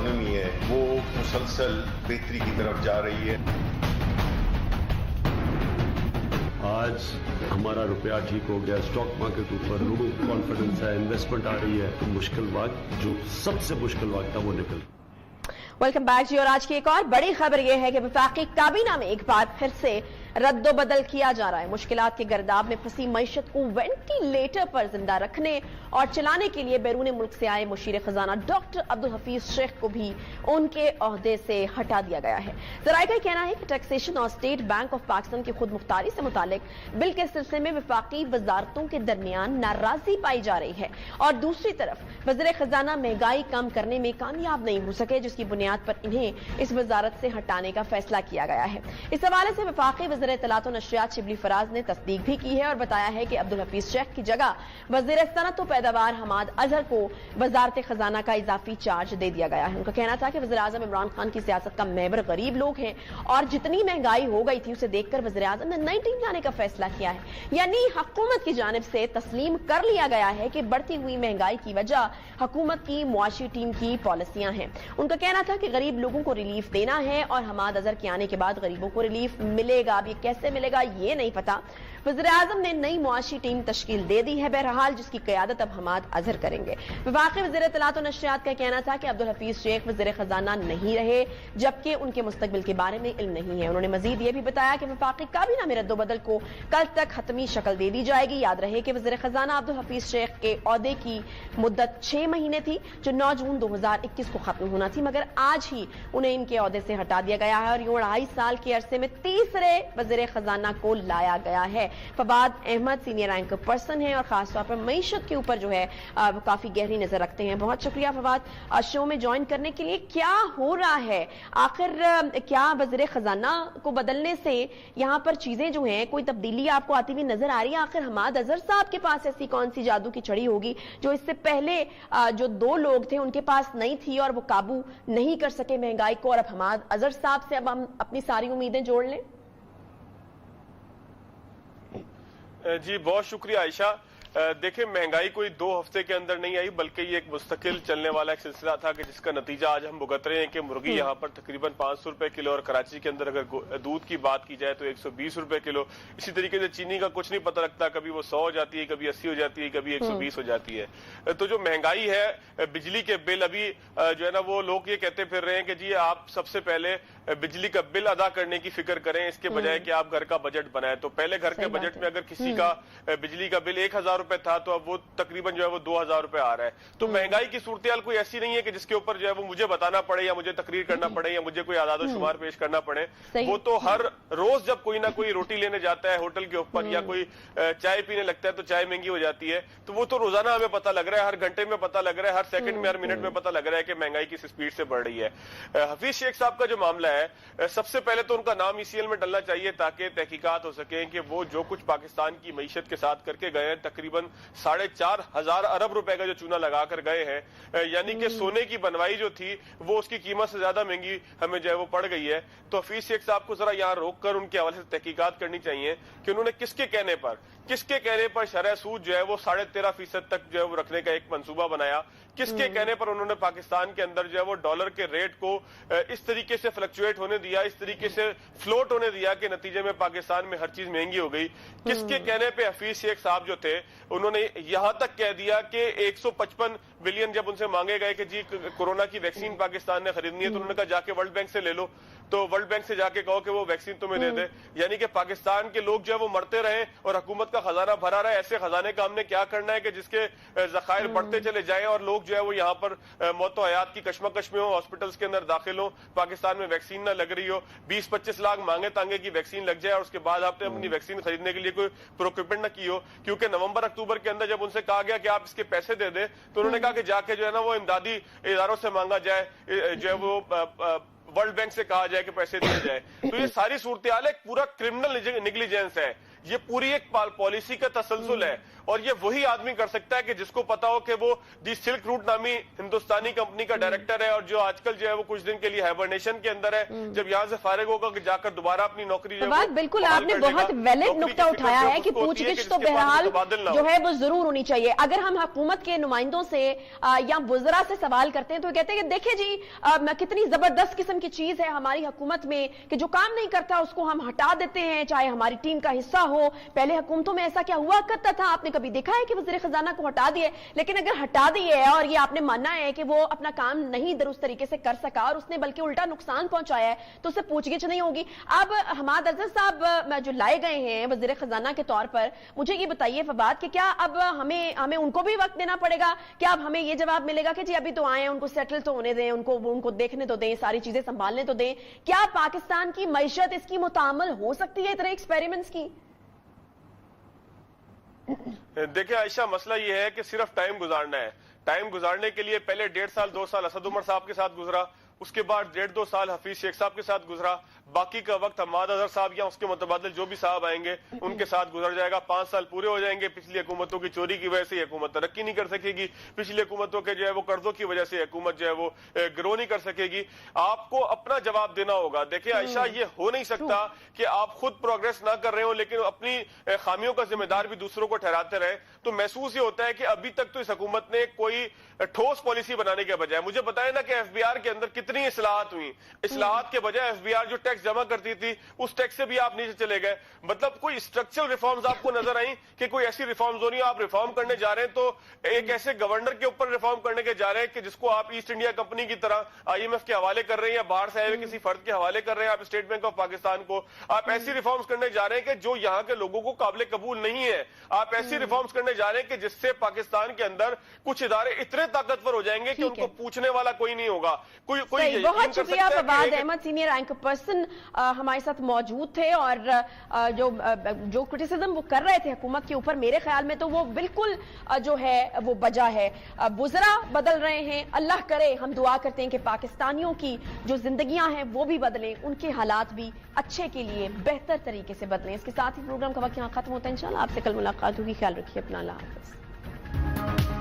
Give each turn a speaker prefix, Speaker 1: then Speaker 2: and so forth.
Speaker 1: Economy है वो मुसलसल बेहतरी की तरफ जा रही है।
Speaker 2: आज हमारा रुपया ठीक हो गया, स्टॉक मार्केट ऊपर, लोगों को कॉन्फिडेंस है, इन्वेस्टमेंट आ रही है, तो मुश्किल वक्त जो सबसे मुश्किल वक्त था वो निकल।
Speaker 3: वेलकम बैक जी। और आज की एक और बड़ी खबर यह है कि वफाकी काबीना में एक बार फिर से रद्दोबदल किया जा रहा है। मुश्किलात के गर्दाब में फंसी मईशत को वेंटिलेटर पर जिंदा रखने और चलाने के लिए बैरून मुल्क से आए मुशीर खजाना डॉक्टर अब्दुल हफीज शेख को भी उनके ओहदे से हटा दिया गया है। जराये का कहना है कि टैक्सेशन और स्टेट बैंक ऑफ पाकिस्तान की खुद मुख्तारी से मुतालिक बिल के सिलसिले में वफाकी वजारतों के दरमियान नाराजगी पाई जा रही है और दूसरी तरफ वज़ीर खजाना महंगाई कम करने में कामयाब नहीं हो सके, जिसकी बुनियाद पर इन्हें इस वजारत से हटाने का फैसला किया गया है। इस हवाले से वफाकी वज़ीर इत्तलात और नशरियात शिबली फराज ने तस्दीक भी की है और बताया है कि अब्दुल हफीज शेख की जगह वज़ीर सनअत व पैदावार हमाद अजहर को वजारत खजाना का इजाफी चार्ज दे दिया गया है। उनका कहना था कि वज़ीर आज़म इमरान खान की सियासत का महवर गरीब लोग हैं और जितनी महंगाई हो गई थी उसे देखकर वज़ीर आज़म ने नई टीम लाने का फैसला किया है। यानी हुकूमत की जानिब से तस्लीम कर लिया गया है कि बढ़ती हुई महंगाई की वजह हुकूमत की मुआशी टीम की पॉलिसियां हैं। उनका कहना था कि गरीब लोगों को रिलीफ देना है और हमाद अजहर के आने के बाद गरीबों को रिलीफ मिलेगा। अब ये कैसे मिलेगा ये नहीं पता। वज़ीर आज़म ने नई मुआशी टीम तश्कील दे दी है बहरहाल, जिसकी क़यादत अब हमाद अजहर करेंगे। वफाकी वज़ीर इत्तलात और नशरियात का कहना था कि अब्दुल हफीज शेख वज़ीर खजाना नहीं रहे जबकि उनके मुस्तकबिल के बारे में इल्म नहीं है। उन्होंने मजीद ये भी बताया कि वफाकी काबीना में रद्दोबदल को कल तक हतमी शक्ल दे दी जाएगी। याद रहे कि वज़ीर खजाना अब्दुल हफीज शेख के ओहदे की मुद्दत 6 महीने थी जो 9 जून 2021 को खत्म होना थी, मगर आज ही उन्हें इनके ओहदे से हटा दिया गया है और यूं 2.5 साल के अरसे में तीसरे वज़ीर खजाना को लाया गया है। Fawad Ahmed senior rank person है और खासतौर पर मईशत के ऊपर जो है काफी गहरी नजर रखते हैं। बहुत शुक्रिया फवाद शो में ज्वाइन करने के लिए। क्या हो रहा है आखिर, क्या वज़ीर खजाना को बदलने से यहाँ पर चीजें जो हैं कोई तब्दीली आपको आती हुई नजर आ रही है? आखिर हमाद अजहर साहब के पास ऐसी कौन सी जादू की छड़ी होगी जो इससे पहले जो 2 लोग थे उनके पास नहीं थी और वो काबू नहीं कर सके महंगाई को, और अब हमाद अजहर साहब से अब हम अपनी सारी उम्मीदें जोड़ लें?
Speaker 4: जी बहुत शुक्रिया आयशा। देखिए, महंगाई कोई 2 हफ्ते के अंदर नहीं आई, बल्कि ये एक मुस्तकिल चलने वाला एक सिलसिला था कि जिसका नतीजा आज हम भुगत रहे हैं कि मुर्गी यहाँ पर तकरीबन 500 रुपए किलो और कराची के अंदर अगर दूध की बात की जाए तो 120 रुपए किलो। इसी तरीके से चीनी का कुछ नहीं पता लगता, कभी वो 100 हो जाती है, कभी 80 हो जाती है, कभी 120 हो जाती है। तो जो महंगाई है, बिजली के बिल अभी जो है ना वो लोग ये कहते फिर रहे हैं कि जी आप सबसे पहले बिजली का बिल अदा करने की फिक्र करें इसके बजाय कि आप घर का बजट बनाएं। तो पहले घर के बजट में अगर किसी का बिजली का बिल 1000 रुपए था तो अब वो तकरीबन जो है वो 2000 रुपए आ रहा है। तो महंगाई की सूरत कोई ऐसी नहीं है कि जिसके ऊपर जो है वो मुझे बताना पड़े या मुझे तकरीर करना पड़े या मुझे कोई आदाद शुमार पेश करना पड़े। वो तो हर रोज जब कोई ना कोई रोटी लेने जाता है होटल के ऊपर या कोई चाय पीने लगता है तो चाय महंगी हो जाती है। तो वो तो रोजाना हमें पता लग रहा है, हर घंटे में पता लग रहा है, हर सेकंड में, हर मिनट में पता लग रहा है कि महंगाई किस स्पीड से बढ़ रही है। हफीज शेख साहब का जो मामला है, सबसे पहले तो उनका नाम ईसीएल में डलना चाहिए ताकि तहकीकात हो सके कि वो जो कुछ पाकिस्तान की मईशत के साथ करके गए हैं, तकरीबन 4,500 अरब रुपए का जो चूना लगाकर गए हैं, यानी कि सोने की बनवाई जो थी वो उसकी कीमत से ज्यादा महंगी हमें जो है वो पड़ गई है। तो हफीज शेख साहब को जरा यहाँ रोककर उनके हवाले से तहकीकात करनी चाहिए कि उन्होंने किसके कहने पर शरह सूद जो है वो 13.5% तक जो है वो रखने का एक मंसूबा बनाया, किसके कहने पर उन्होंने पाकिस्तान के अंदर जो है वो डॉलर के रेट को इस तरीके से फ्लक्चुएट होने दिया, इस तरीके से फ्लोट होने दिया कि नतीजे में पाकिस्तान में हर चीज महंगी हो गई। किसके कहने पे हफीज शेख साहब जो थे उन्होंने यहां तक कह दिया कि 155 बिलियन जब उनसे मांगे गए कि जी कोरोना की वैक्सीन पाकिस्तान ने खरीदनी है तो उन्होंने कहा जाके वर्ल्ड बैंक से ले लो, तो वर्ल्ड बैंक से जाके कहो कि वो वैक्सीन तुम्हें दे दे। यानी कि पाकिस्तान के लोग जो है वो मरते रहे और हुकूमत का खजाना भरा रहा है। ऐसे खजाने का हमने क्या करना है कि जिसके जखायर बढ़ते चले जाएं और लोग जो है वो यहाँ पर मौत व हयात की कशमकश में हो, हॉस्पिटल्स के अंदर दाखिल हो, पाकिस्तान में वैक्सीन ना लग रही हो, 20-25 लाख मांगे तांगे की वैक्सीन लग जाए और उसके बाद आपने अपनी वैक्सीन खरीदने के लिए कोई प्रोक्यूरमेंट न की हो। क्योंकि नवंबर अक्टूबर के अंदर जब उनसे कहा गया कि आप इसके पैसे दे दे तो उन्होंने कहा कि जाके जो है ना वो इमदादी इदारों से मांगा जाए, जो है वो वर्ल्ड बैंक से कहा जाए कि पैसे दिए जाए। तो ये सारी सूरत हाल एक पूरा क्रिमिनल निग्लिजेंस है, ये पूरी एक पॉलिसी का तसलसल है اور یہ وہی آدمی کر سکتا ہے کہ جس کو پتا ہو کہ وہ دی سلک روٹ نامی ہندوستانی کمپنی کا ڈائریکٹر ہے اور جو آج کل جو ہے وہ کچھ دن کے لیے ہائبرنیشن کے اندر ہے. جب یہاں سے فارغ ہوگا کہ جا کر دوبارہ اپنی نوکری جو ہے
Speaker 3: بالکل آپ نے بہت ویلڈ نقطہ اٹھایا ہے کہ پوچھ گچھ تو بہرحال جو ہے وہ ضرور ہونی چاہیے. اگر ہم حکومت کے نمائندوں سے یا وزراء سے سوال کرتے ہیں تو کہتے ہیں کہ دیکھیں جی کتنی زبردست قسم کی چیز ہے ہماری حکومت میں کہ جو کام نہیں کرتا اس کو ہم ہٹا دیتے ہیں چاہے ہماری ٹیم کا حصہ ہو. پہلے حکومتوں میں ایسا کیا ہوا کرتا تھا؟ آپ نے کبھی دیکھا ہے کہ وزیر خزانہ کو ہٹا دیے؟ لیکن اگر ہٹا دیے ہے اور یہ آپ نے ماننا ہے کہ وہ اپنا کام نہیں درست طریقے سے کر سکا اور اس نے بلکہ الٹا نقصان پہنچایا ہے تو اسے پوچھ گچھ نہیں ہوگی. اب حماد ارضر صاحب جو لائے گئے ہیں وزیر خزانہ کے طور پر، مجھے یہ بتائیے فواد کہ کیا اب ہمیں ان کو بھی وقت دینا پڑے گا؟ کیا اب ہمیں یہ جواب ملے گا کہ جی ابھی تو آئے ہیں، ان کو سیٹل تو ہونے دیں، ان کو دیکھنے تو دیں، ساری چیزیں سنبھالنے تو دیں؟ کیا پاکستان کی معیشت اس کی متحمل ہو سکتی ہے اتنے ایکسپیریمنٹس کی؟
Speaker 4: دیکھیں عائشہ، مسئلہ یہ ہے کہ صرف ٹائم گزارنا ہے. ٹائم گزارنے کے لیے پہلے 1.5 سال 2 سال اسد عمر صاحب کے ساتھ گزرا، اس کے بعد 1.5-2 سال حفیظ شیخ صاحب کے ساتھ گزرا، باقی کا وقت حماد اظہر صاحب یا اس کے متبادل جو بھی صاحب آئیں گے ان کے ساتھ گزر جائے گا. 5 سال پورے ہو جائیں گے. پچھلی حکومتوں کی چوری کی وجہ سے یہ حکومت ترقی نہیں کر سکے گی، پچھلی حکومتوں کے جو ہے وہ قرضوں کی وجہ سے حکومت جو ہے وہ گرو نہیں کر سکے گی. آپ کو اپنا جواب دینا ہوگا. دیکھیں عائشہ، یہ ہو نہیں سکتا کہ آپ خود پروگریس نہ کر رہے ہوں لیکن اپنی خامیوں کا ذمہ دار بھی دوسروں کو ٹھہراتے رہیں. تو محسوس یہ ہوتا ہے کہ ابھی تک تو اس حکومت نے کوئی ٹھوس پالیسی بنانے کے بجائے، مجھے بتائیں نا کہ ایف بی آر کے اندر کتنی اصلاحات ہوئی. اصلاحات کے بجائے ایف بی آر جو ٹیکس جمع کرتی تھی اس ٹیکس سے بھی آپ نیچے چلے گئے. مطلب کوئی اسٹرکچرل ریفارمز آپ کو نظر آئیں کہ کوئی ایسی ریفارمز ہو رہی ہیں؟ آپ ریفارم کرنے جا رہے ہیں تو ایک ایسے گورنر کے اوپر ریفارم کرنے کے جا رہے ہیں کہ جس کو آپ ایسٹ انڈیا کمپنی کی طرح آئی ایم ایف کے حوالے کر رہے ہیں یا باہر سے آئے ہوئے کسی فرد کے حوالے کر رہے ہیں. آپ اسٹیٹ بینک آف پاکستان کو آپ ایسی ریفارمز کرنے جا رہے ہیں کہ جو یہاں کے لوگوں کو قابل قبول نہیں ہے. آپ ایسی ریفارمز کرنے جا رہے ہیں کہ جس سے پاکستان کے اندر کچھ ادارے اتنے طاقتور ہو جائیں گے کہ ان کو پوچھنے والا کوئی نہیں ہوگا.
Speaker 3: بہت شکریہ Fawad Ahmed, senior rank person ہمارے ساتھ موجود تھے اور جو کرٹیسزم وہ کر رہے تھے حکومت کے اوپر، میرے خیال میں تو وہ بالکل جو ہے وہ بجا ہے. وزراء بدل رہے ہیں، اللہ کرے، ہم دعا کرتے ہیں کہ پاکستانیوں کی جو زندگیاں ہیں وہ بھی بدلیں، ان کے حالات بھی اچھے کے لیے بہتر طریقے سے بدلیں. اس کے ساتھ ہی پروگرام کا وقت یہاں ختم ہوتا ہے. انشاءاللہ آپ سے کل ملاقات ہوگی. خیال رکھیے اپنا. اللہ حافظ.